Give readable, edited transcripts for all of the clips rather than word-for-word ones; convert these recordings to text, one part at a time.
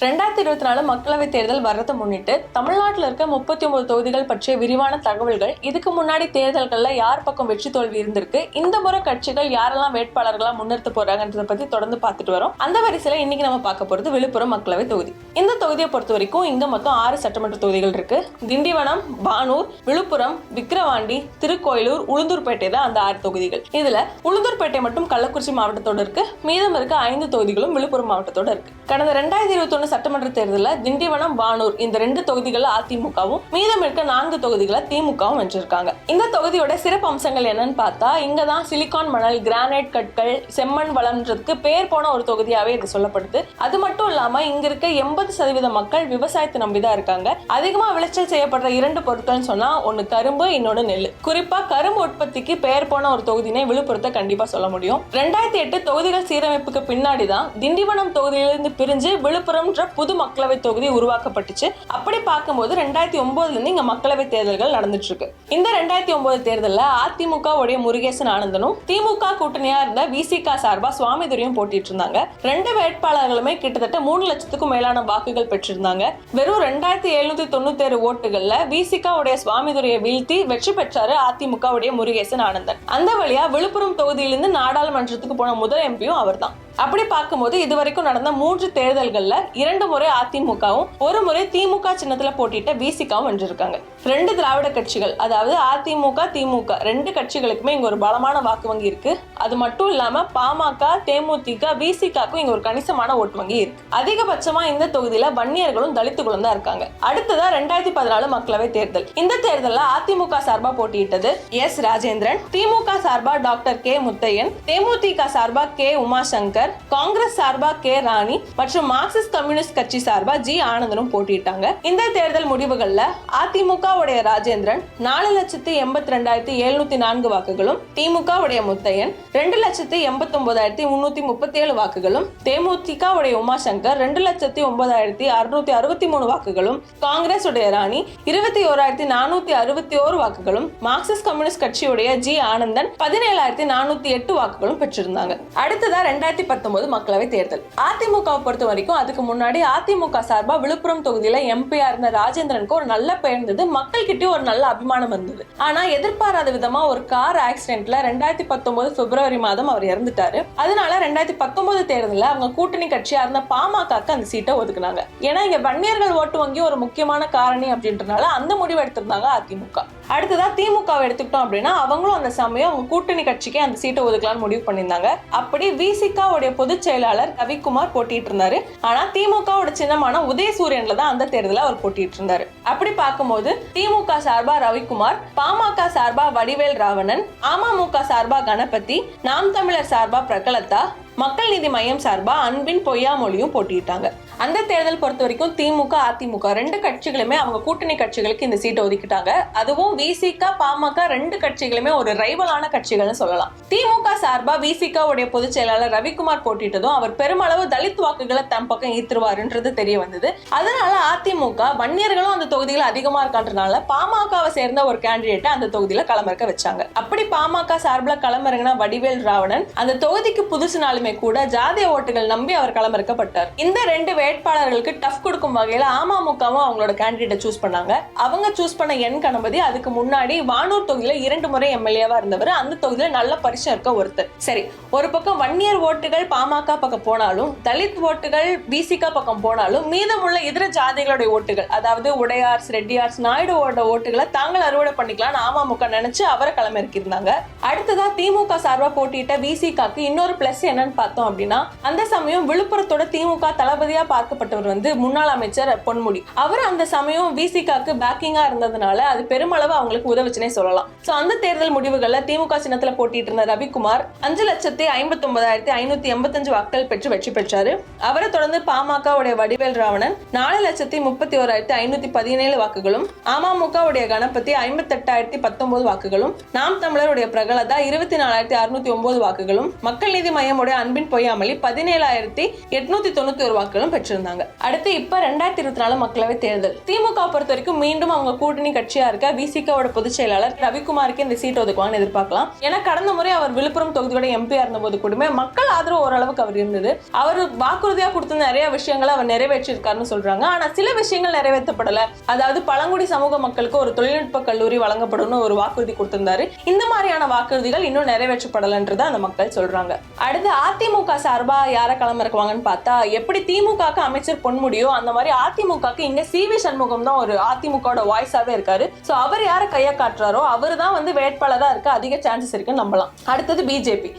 2024 மக்களவைத் தேர்தல் வரதை முன்னிட்டு தமிழ்நாட்டில் இருக்க 39 தொகுதிகள் பற்றிய விரிவான தகவல்கள், இதுக்கு முன்னாடி தேர்தல்கள்ல யார் பக்கம் வெற்றி தோல்வி இருந்திருக்கு, இந்த முறை கட்சிகள் யாரெல்லாம் வேட்பாளர்களா முன்னிறுத்த போறாங்கன்றத பத்தி தொடர்ந்து பார்த்துட்டு வரோம். அந்த வரிசையில இன்னைக்கு நம்ம பார்க்க போறது விழுப்புரம் மக்களவை தொகுதி. இந்த தொகுதியை பொறுத்த வரைக்கும் இங்க மொத்தம் 6 சட்டமன்ற தொகுதிகள் இருக்கு. திண்டிவனம், பானூர், விழுப்புரம், விக்கிரவாண்டி, திருக்கோயிலூர், உளுந்தூர்பேட்டை தான் அந்த 6 தொகுதிகள். இதுல உளுந்தூர்பேட்டை மட்டும் கள்ளக்குறிச்சி மாவட்டத்தோட இருக்கு. மீதம் இருக்க 5 தொகுதிகளும் விழுப்புரம் மாவட்டத்தோட இருக்கு. கடந்த 2021 சட்டமன்ற தேர்தலில் திண்டிவனம், பானூர் இந்த 2 தொகுதிகளில் அதிமுகவும், மீதம் இருக்க 4 தொகுதிகளை திமுகவும் வென்றிருக்காங்க. இந்த தொகுதியோட சிறப்பு அம்சங்கள் என்னன்னு பார்த்தா, இங்கதான் சிலிகான் மணல், கிரானைட் கற்கள், செம்மண் வளம்ன்றதுக்கு பேர் போன ஒரு தொகுதியாவே இது சொல்லப்படுது. அது மட்டும் இல்லாம இங்க இருக்க 80% மக்கள் விவசாயத்தை நம்பிதான் இருக்காங்க. அதிகமா விளைச்சல் செய்யப்படுற 2 பொருட்கள்னு சொன்னா ஒன்னு கரும்பு, இன்னொன்னு நெல். குறிப்பா கரும்பு உற்பத்திக்கு பெயர் போன ஒரு தொகுதினே விழுப்புரத்தை கண்டிப்பா சொல்ல முடியும். 2008 தொகுதிகள் சீரமைப்புக்கு பின்னாடிதான் திண்டிவனம் தொகுதியிலிருந்து பிரிஞ்சு விழுப்புரம் புது மக்களவை தொகுதி உருவாக்கப்பட்டுச்சு. அப்படி பார்க்கும்போது 2009 இருந்து இங்க மக்களவை தேர்தல்கள் நடந்துட்டு இருக்கு. இந்த 2009 தேர்தலில் அதிமுக உடைய முருகேசன் ஆனந்தனும், திமுக கூட்டணியா இருந்த விசிக சார்பா சுவாமிதுரையும் போட்டிட்டு இருந்தாங்க. 2 வேட்பாளர்களுமே கிட்டத்தட்ட 3 லட்சத்துக்கும் மேலான வாக்குகள் பெற்றிருந்தாங்க. வெறும் 2797 ஓட்டுகள்ல விசிக உடைய சுவாமிதுரையை வீழ்த்தி வெற்றி பெற்றாரு அதிமுக உடைய முருகேசன் ஆனந்தன். அந்த வழியா விழுப்புரம் தொகுதியிலிருந்து நாடாளுமன்றத்துக்கு போன முதல் எம்பியும் அவர் தான். அப்படி பார்க்கும்போது இதுவரைக்கும் நடந்த 3 தேர்தல்கள்ல 2 முறை அதிமுகவும், 1 முறை திமுக சின்னத்துல போட்டிட்ட விசிகாவும் வென்றிருக்காங்க. 2 திராவிட கட்சிகள், அதாவது அதிமுக, திமுக 2 கட்சிகளுக்குமே இங்க ஒரு பலமான வாக்கு வங்கி இருக்கு. அது மட்டும் இல்லாம பாமக, தேமுதிக, விசிகாக்கும் இங்க ஒரு கணிசமான ஓட்டு வங்கி இருக்கு. அதிகபட்சமா இந்த தொகுதியில வன்னியர்களும் தலித்துகளும் தான் இருக்காங்க. அடுத்ததா 2014 மக்களவை தேர்தல். இந்த தேர்தலில் அதிமுக சார்பா போட்டியிட்டது எஸ் ராஜேந்திரன், திமுக சார்பா டாக்டர் கே முத்தையன், தேமுதிக சார்பா கே உமாசங்கர், காங்கிரஸ் சார்பா கே ராணி மற்றும் மார்க்சிஸ்ட் கம்யூனிஸ்ட் கட்சி சார்பா ஜி ஆனந்தனும் போட்டியிட்டாங்க. இந்த தேர்தல் முடிவுகள்ல அதிமுக உடைய ராஜேந்திரன் 4,82,704 வாக்குகளும், திமுக உடைய முத்தையன் 2,89,337 வாக்குகளும், தேமுதிக உடைய உமாசங்கர் 2,09,663 வாக்குகளும், காங்கிரஸ் உடைய ராணி 21,461 வாக்குகளும், மார்க்சிஸ்ட் கம்யூனிஸ்ட் கட்சியுடைய ஜி ஆனந்தன் 17,408 வாக்குகளும் பெற்றிருந்தாங்க. அடுத்ததா 2019 மக்களவை தேர்தல். அதிமுகவை பொறுத்த வரைக்கும் அதுக்கு முன்னாடி அதிமுக சார்பா விழுப்புரம் தொகுதியில எம்பியா இருந்த ராஜேந்திரனுக்கு ஒரு நல்ல பெயர் இருந்தது, மக்கள் கிட்ட ஒரு நல்ல அபிமானம் இருந்தது. ஆனா எதிர்பாராத விதமா ஒரு கார் ஆக்சிடென்ட்ல 2019 பிப்ரவரி மாதம் அவர் இறந்துட்டாரு. அதனால 2019 தேர்தலில் அவங்க கூட்டணி கட்சியா இருந்த பாமகக்கு அந்த சீட்டை ஒதுக்குனாங்க. ஏன்னா இங்க வன்னியர்கள் ஓட்டு வங்கி ஒரு முக்கியமான காரணி அப்படின்றனால அந்த முடிவு எடுத்திருந்தாங்க அதிமுக. அடுத்ததா திமுகவை எடுத்துக்கிட்டோம் அப்படின்னா அவங்களும் அந்த சமயம் அவங்க கூட்டணி கட்சிக்கே அந்த சீட்டை ஒதுக்கலாம்னு முடிவு பண்ணியிருந்தாங்க. அப்படி விசிகாவுடைய பொதுச் செயலாளர் ரவிக்குமார் போட்டிட்டு இருந்தாரு. ஆனா திமுகவோட சின்னமான உதயசூரியன்ல தான் அந்த தேர்தலில் அவர் போட்டிட்டு இருந்தாரு. அப்படி பார்க்கும்போது திமுக சார்பா ரவிக்குமார், பாமக சார்பா வடிவேல் ராவணன், அமமுக சார்பா கணபதி, நாம் தமிழர் சார்பா பிரகலதா, மக்கள் நீதி மையம் சார்பா அன்பின் பொய்யாமொழியும் போட்டிட்டாங்க. அந்த தேர்தல் பொறுத்த வரைக்கும் திமுக, அதிமுக 2 கட்சிகளுமே அவங்க கூட்டணி கட்சிகளுக்கு இந்த சீட்டை ஒதுக்கிட்டாங்க. அதுவும் விசிக, பாமக 2 கட்சிகளுமே ஒரு ரைவலான கட்சிகள்னு சொல்லலாம். திமுக சார்பா விசிக உடைய பொதுச் செயலாளர் ரவிக்குமார் போட்டிட்டதும் அவர் பெருமளவு தலித் வாக்குகளை தம் பக்கம் ஈர்த்துருவாருன்றது தெரிய வந்தது. அதனால அதிமுக வன்னியர்களும் அந்த தொகுதியில அதிகமா இருக்கான்றனால பாமகவை சேர்ந்த ஒரு கேண்டிடேட்டை அந்த தொகுதியில களமிறக்க வச்சாங்க. அப்படி பாமக சார்பில் களமிறங்கின வடிவேல் ராவணன் அந்த தொகுதிக்கு புதுசுனாலுமே கூட ஜாதிய ஓட்டுகள் நம்பி அவர் களமிறக்கப்பட்டார். இந்த 2 வேட்பாளர்களுக்கு டஃப் கொடுக்கும் வகையில அமமுகவும் அவங்களோட கேண்டிடேட்டை சூஸ் பண்ணாங்க. அவங்க சூஸ் பண்ண என் கணபதி அதுக்கு முன்னாடி வானூர் தொகுதியில 2 முறை எம்எல்ஏவா இருந்தவர். அந்த தொகுதியில நல்ல பரிசம் இருக்க ஒருத்தர். சரி, ஒரு பக்கம் வன்னியர் ஓட்டுகள் பாமக பக்கம் போனாலும், தலித் ஓட்டுகள் விசிக பக்கம் போனாலும், மீதமுள்ள இதர ஜாதிகளுடைய ஓட்டுகள், அதாவது உடையார்ஸ், ரெட்டியார்ஸ், நாயுடுவோட ஓட்டுகளை தாங்கள் அறுவடை பண்ணிக்கலாம் அமமுக நினைச்சு அவரை களமிறக்கியிருந்தாங்க. அடுத்ததா திமுக சார்பா போட்டியிட்ட விசிகாக்கு இன்னொரு பிளஸ் என்னன்னு பார்த்தோம் அப்படின்னா, அந்த சமயம் விழுப்புரத்தோட திமுக தளபதியா பார்க்கப்பட்டவர் முன்னாள் அமைச்சர் பொன்முடி. அவர் அந்த சமயம் விசிகாக்கு பேக்கிங்கா இருந்ததுனால அது பெருமளவு அவங்களுக்கு உதவுச்சுனே சொல்லலாம். சோ அந்த தேர்தல் முடிவுகள்ல திமுக சின்னத்துல போட்டிட்டு இருந்த ரவிக்குமார் 5,59,585 வாக்குகள் பெற்று வெற்றி பெற்றாரு. அவரை தொடர்ந்து பாமக உடைய வடிவேல் ராவணன் 4,31,517 வாக்குகளும், அமமுக உடைய கணபதி 58,019 வாக்குகளும், நாம் தமிழருடைய பிரகலதா 24,609 வாக்குகளும், மக்கள் நீதி மையம் உடைய அன்பின் பொய்யாமொழி 17,891 வாக்குகளும் பெற்றிருந்தாங்க. அடுத்து இப்ப 2024 மக்களவை தேர்தல். திமுக பொறுத்த வரைக்கும் மீண்டும் அவங்க கூட்டணி கட்சியா இருக்க விசிகாவோட பொதுச் செயலாளர் ரவிக்குமாருக்கு இந்த சீட் ஒதுக்குவாங்கன்னு எதிர்பார்க்கலாம். ஏன்னா கடந்த முறை அவர் விழுப்புரம் தொகுதியோட எம்பியா இருந்த போது கூட மக்கள் ஆதரவு ஓரளவுக்கு அவர் இருந்தது. அவர் வாக்குறுதியா கொடுத்த நிறைய விஷயங்களை அவர் நிறைவேற்றிருக்காருன்னு சொல்றாங்க. ஆனா சில விஷயங்கள் நிறைவேற்றப்படல. அதாவது பழங்குடி சமூக மக்களுக்கு ஒரு தொழில்நுட்ப கல்லூரி வழங்கப்படும் ஒரு வாக்குறுதி கொடுத்திருந்தாரு. இந்த மாதிரியான வாக்குறுதிகள் இன்னும் நிறைவேற்றப்படலன்றத அந்த மக்கள் சொல்றாங்க. அடுத்து அதிமுக சார்பா யார களமிறக்குவாங்கன்னு பார்த்தா, எப்படி திமுகக்கு அமைச்சர் பொன்முடியோ அந்த மாதிரி அதிமுகக்கு இங்க சி.வி. சண்முகம் தான் ஒரு அதிமுகவோட வாய்ஸாவே இருக்காரு. சோ அவர் யார கைய காட்டுறாரோ அவர் தான் வேட்பாளரா இருக்க அதிக சான்சஸ் இருக்குன்னு நம்பலாம். அடுத்தது பிஜேபி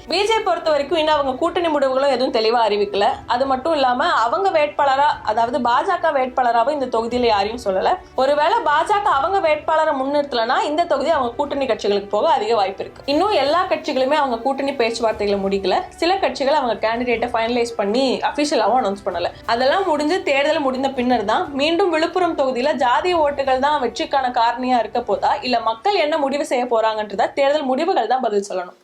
பொறுத்த வரைக்கும் இன்னும் அவங்க கூட்டணி முடிவுகளும் எதுவும் தெளிவா அறிவிக்கல. அது மட்டும் இல்லாம அவங்க வேட்பாளரா, அதாவது பாஜக வேட்பாளராகவும் இந்த தொகுதியில யாரையும் சொல்லல. ஒருவேளை பாஜக அவங்க வேட்பாளரை முன்னிறுத்தலனா இந்த தொகுதி அவங்க கூட்டணி கட்சிகளுக்கு போக அதிக வாய்ப்பு இருக்கு. இன்னும் எல்லா கட்சிகளுமே அவங்க கூட்டணி பேச்சுவார்த்தைகளை முடிக்கல. சில கட்சிகள் அவங்க கேண்டிடேட்டை ஃபைனலைஸ் பண்ணி அபிஷியலாவும் அனௌன்ஸ் பண்ணல. அதெல்லாம் முடிஞ்சு தேர்தல் முடிந்த பின்னர் தான் மீண்டும் விழுப்புரம் தொகுதியில ஜாதிய ஓட்டுகள் தான் வெற்றிக்கான காரணியா இருக்க போதா இல்ல மக்கள் என்ன முடிவு செய்ய போறாங்கன்றத தேர்தல் முடிவுகள் தான் பதில் சொல்லணும்.